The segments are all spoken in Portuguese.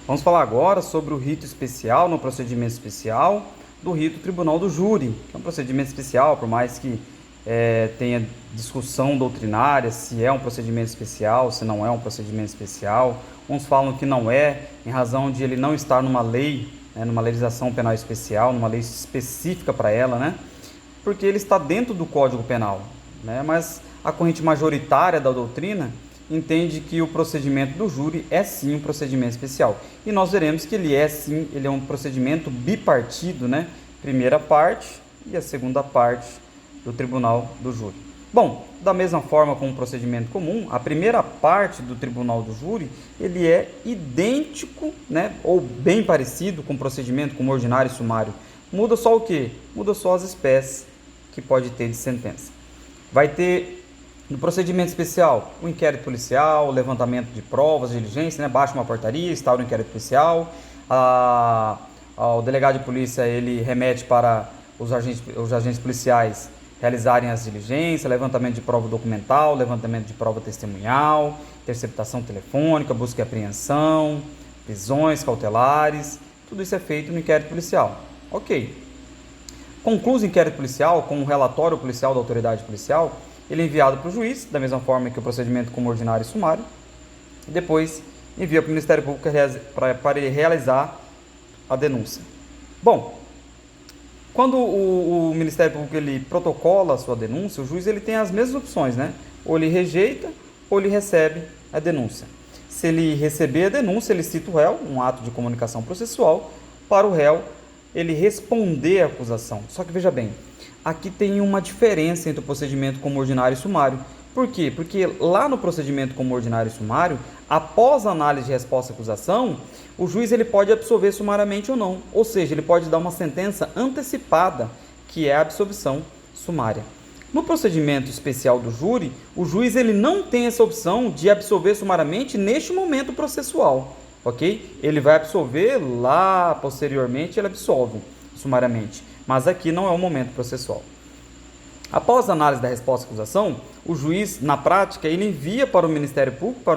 Vamos falar agora sobre o rito especial, no procedimento especial do rito Tribunal do Júri, que é um procedimento especial, por mais que tenha discussão doutrinária se é um procedimento especial, se não é um procedimento especial. Uns falam que não é, em razão de ele não estar numa lei, numa legislação penal especial, numa lei específica para ela, né? Porque ele está dentro do Código Penal, né? Mas a corrente majoritária da doutrina entende que o procedimento do júri é sim um procedimento especial. E nós veremos que ele é um procedimento bipartido, né? Primeira parte e a segunda parte do tribunal do júri. Bom, da mesma forma como o procedimento comum, a primeira parte do tribunal do júri, ele é idêntico, né? Ou bem parecido com o procedimento como ordinário e sumário. Muda só o quê? Muda só as espécies que pode ter de sentença. Vai ter no procedimento especial, o inquérito policial, o levantamento de provas, diligência, né? Baixa uma portaria, instaura o inquérito policial, o delegado de polícia ele remete para os agentes policiais realizarem as diligências, levantamento de prova documental, levantamento de prova testemunhal, interceptação telefônica, busca e apreensão, prisões cautelares, tudo isso é feito no inquérito policial. Ok. Concluído o inquérito policial com o relatório policial da autoridade policial, ele é enviado para o juiz, da mesma forma que o procedimento como ordinário e sumário, e depois envia para o Ministério Público para ele realizar a denúncia. Bom, quando o Ministério Público ele protocola a sua denúncia, o juiz ele tem as mesmas opções, né? Ou ele rejeita ou ele recebe a denúncia. Se ele receber a denúncia, ele cita o réu, um ato de comunicação processual, para o réu ele responder à acusação. Só que veja bem, aqui tem uma diferença entre o procedimento como ordinário e sumário. Por quê? Porque lá no procedimento como ordinário e sumário, após a análise de resposta à acusação, o juiz ele pode absolver sumariamente ou não. Ou seja, ele pode dar uma sentença antecipada, que é a absolvição sumária. No procedimento especial do júri, o juiz ele não tem essa opção de absolver sumariamente neste momento processual, ok? Ele vai absolver lá posteriormente, ele absolve sumariamente, mas aqui não é o momento processual. Após a análise da resposta à acusação, o juiz, na prática, ele envia para o Ministério Público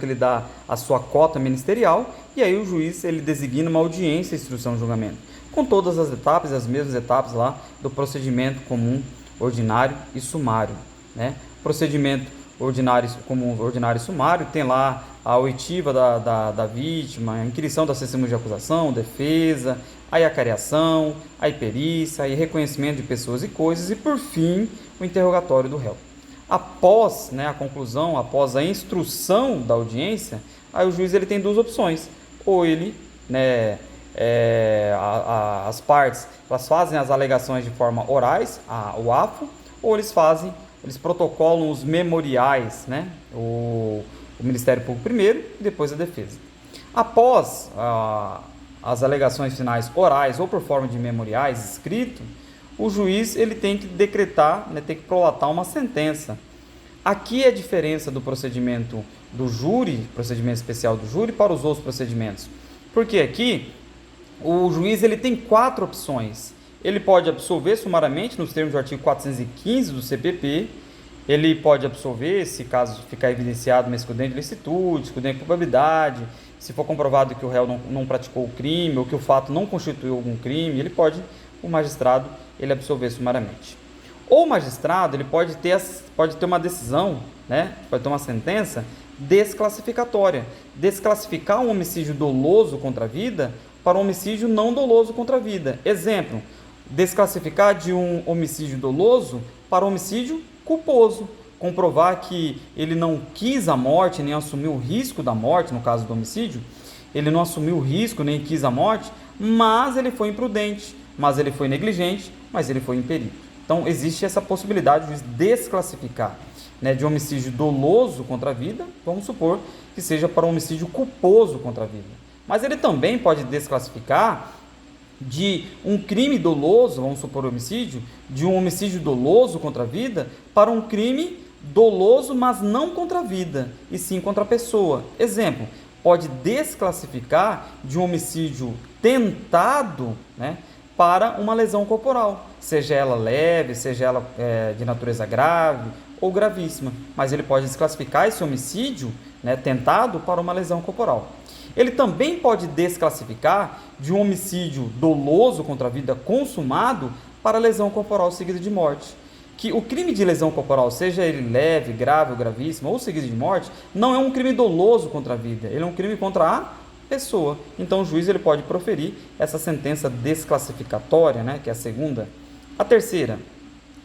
ele dá a sua cota ministerial, e aí o juiz ele designa uma audiência de instrução de julgamento, com todas as etapas, as mesmas etapas lá do procedimento comum, ordinário e sumário, né? Procedimento ordinário, comum, ordinário e sumário, tem lá a oitiva da vítima, a inquirição das testemunhas de acusação, defesa, aí a cariação, a perícia, aí reconhecimento de pessoas e coisas e, por fim, o interrogatório do réu. Após a conclusão, após a instrução da audiência, aí o juiz ele tem duas opções. Ou ele, as partes elas fazem as alegações de forma orais, o AFO, ou eles protocolam os memoriais, o Ministério Público primeiro e depois a defesa. Após as alegações finais orais ou por forma de memoriais escrito, o juiz ele tem que decretar, tem que prolatar uma sentença. Aqui é a diferença do procedimento do júri, procedimento especial do júri, para os outros procedimentos. Porque aqui o juiz ele tem 4 opções. Ele pode absolver sumariamente nos termos do artigo 415 do CPP. Ele pode absolver, se caso ficar evidenciado uma excludente de licitude, excludente de culpabilidade, se for comprovado que o réu não praticou o crime ou que o fato não constituiu algum crime, o magistrado ele absolver sumariamente. Ou o magistrado ele pode ter uma decisão, pode ter uma sentença desclassificatória, desclassificar um homicídio doloso contra a vida para um homicídio não doloso contra a vida. Exemplo, desclassificar de um homicídio doloso para um homicídio culposo, comprovar que ele não quis a morte, nem assumiu o risco da morte, no caso do homicídio, ele não assumiu o risco, nem quis a morte, mas ele foi imprudente, mas ele foi negligente, mas ele foi imperito. Então, existe essa possibilidade de desclassificar de homicídio doloso contra a vida, vamos supor que seja para um homicídio culposo contra a vida. Mas ele também pode desclassificar de um crime doloso, vamos supor homicídio, de um homicídio doloso contra a vida para um crime doloso, mas não contra a vida, e sim contra a pessoa. Exemplo, pode desclassificar de um homicídio tentado, para uma lesão corporal, seja ela leve, seja ela de natureza grave ou gravíssima, mas ele pode desclassificar esse homicídio tentado para uma lesão corporal. Ele também pode desclassificar de um homicídio doloso contra a vida consumado para lesão corporal seguida de morte. Que o crime de lesão corporal, seja ele leve, grave ou gravíssimo, ou seguido de morte, não é um crime doloso contra a vida, ele é um crime contra a pessoa. Então o juiz ele pode proferir essa sentença desclassificatória, né, que é a segunda. A terceira,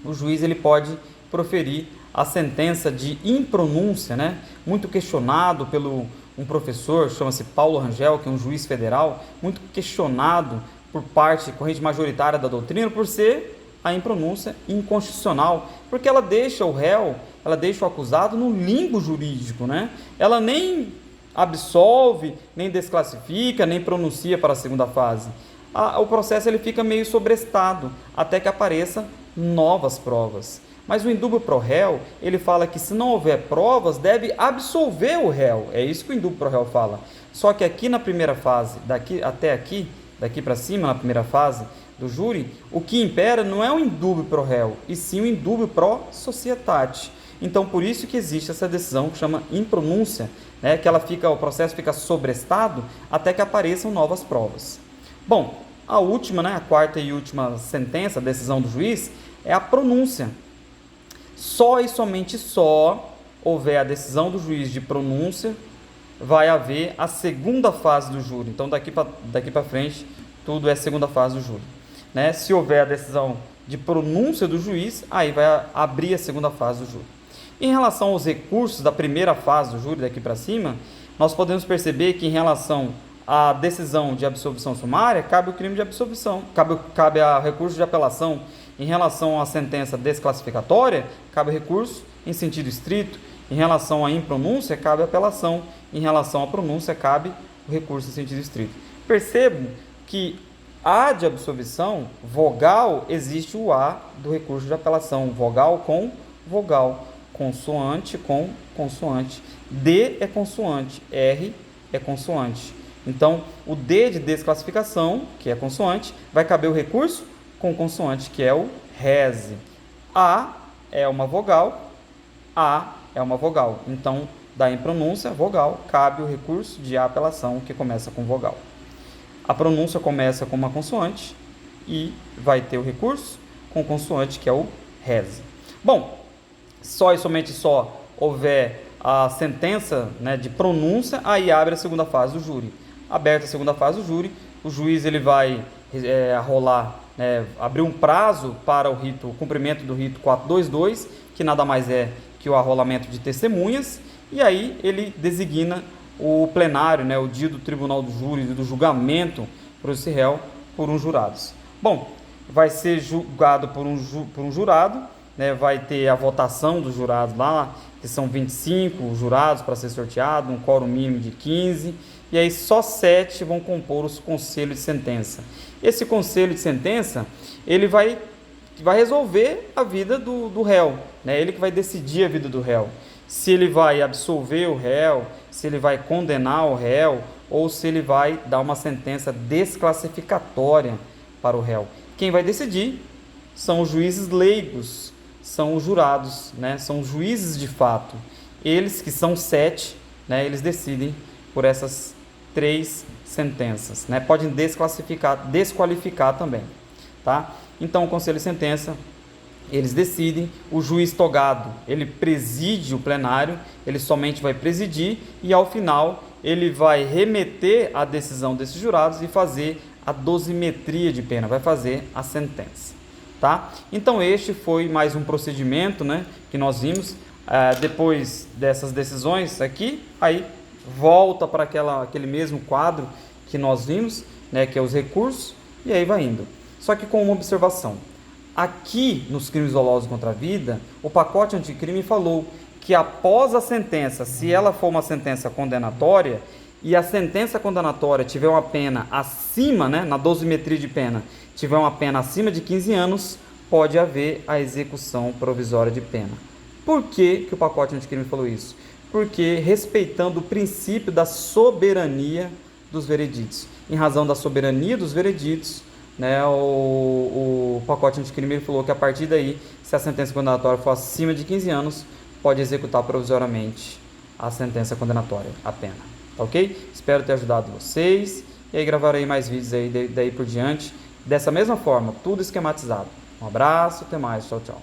o juiz ele pode proferir a sentença de impronúncia, né, muito questionado pelo um professor, chama-se Paulo Rangel, que é um juiz federal, muito questionado por parte, corrente majoritária da doutrina, por ser a impronúncia inconstitucional, porque ela deixa o réu, ela deixa o acusado no limbo jurídico, né? Ela nem absolve, nem desclassifica, nem pronuncia para a segunda fase. O processo ele fica meio sobrestado, até que apareça novas provas. Mas o indúbio pro réu, ele fala que se não houver provas, deve absolver o réu. É isso que o indúbio pro réu fala. Só que aqui na primeira fase, daqui para cima, na primeira fase do júri, o que impera não é o indúbio pro réu, e sim o indúbio pro societate. Então, por isso que existe essa decisão que chama impronúncia, né, que o processo fica sobrestado até que apareçam novas provas. Bom, a última, né, a quarta e última sentença, a decisão do juiz, é a pronúncia. Só e somente só houver a decisão do juiz de pronúncia, vai haver a segunda fase do júri. Então, daqui para frente, tudo é segunda fase do júri. Né? Se houver a decisão de pronúncia do juiz, aí vai abrir a segunda fase do júri. Em relação aos recursos da primeira fase do júri, daqui para cima, nós podemos perceber que em relação à decisão de absolvição sumária, cabe o crime de absolvição, cabe a recurso de apelação. Em relação à sentença desclassificatória, cabe recurso em sentido estrito. Em relação à impronúncia, cabe a apelação. Em relação à pronúncia, cabe o recurso em sentido estrito. Percebam que A de absolvição, vogal, existe o A do recurso de apelação. Vogal com vogal. Consoante com consoante. D é consoante. R é consoante. Então, o D de desclassificação, que é consoante, vai caber o recurso com consoante, que é o rese. A é uma vogal. A é uma vogal. Então, da impronúncia, vogal, cabe o recurso de apelação, que começa com vogal. A pronúncia começa com uma consoante e vai ter o recurso com consoante, que é o rese. Bom, só e somente só houver a sentença, né, de pronúncia, aí abre a segunda fase do júri. Aberta a segunda fase do júri, o juiz ele vai abrir um prazo para o cumprimento do rito 422, que nada mais é que o arrolamento de testemunhas, e aí ele designa o plenário, né, o dia do tribunal do júri, do julgamento por esse réu, por uns jurados. Bom, vai ser julgado por um jurado, né, vai ter a votação dos jurados lá, que são 25 jurados para ser sorteado, um quórum mínimo de 15, e aí só 7 vão compor os conselhos de sentença. Esse conselho de sentença, ele vai resolver a vida do réu, né? Ele que vai decidir a vida do réu. Se ele vai absolver o réu, se ele vai condenar o réu, ou se ele vai dar uma sentença desclassificatória para o réu. Quem vai decidir são os juízes leigos, são os jurados, né? São os juízes de fato. Eles, que são 7, né? Eles decidem por essas 3 sentenças, né? Podem desqualificar também, tá? Então, o conselho de sentença, eles decidem, o juiz togado, ele preside o plenário, ele somente vai presidir e, ao final, ele vai remeter a decisão desses jurados e fazer a dosimetria de pena, vai fazer a sentença, tá? Então, este foi mais um procedimento, né, que nós vimos. Depois dessas decisões aqui, aí volta para aquele mesmo quadro que nós vimos, né, que é os recursos, e aí vai indo. Só que com uma observação. Aqui, nos crimes dolosos contra a vida, o pacote anticrime falou que após a sentença, se ela for uma sentença condenatória, e a sentença condenatória tiver uma pena acima, né, na dosimetria de pena, tiver uma pena acima de 15 anos, pode haver a execução provisória de pena. Por que o pacote anticrime falou isso? Porque respeitando o princípio da soberania dos vereditos. Em razão da soberania dos vereditos, né, o pacote anticrime falou que a partir daí, se a sentença condenatória for acima de 15 anos, pode executar provisoriamente a sentença condenatória, a pena. tá ok? Espero ter ajudado vocês, e aí gravarei mais vídeos aí daí por diante, dessa mesma forma, tudo esquematizado. Um abraço, até mais, tchau, tchau.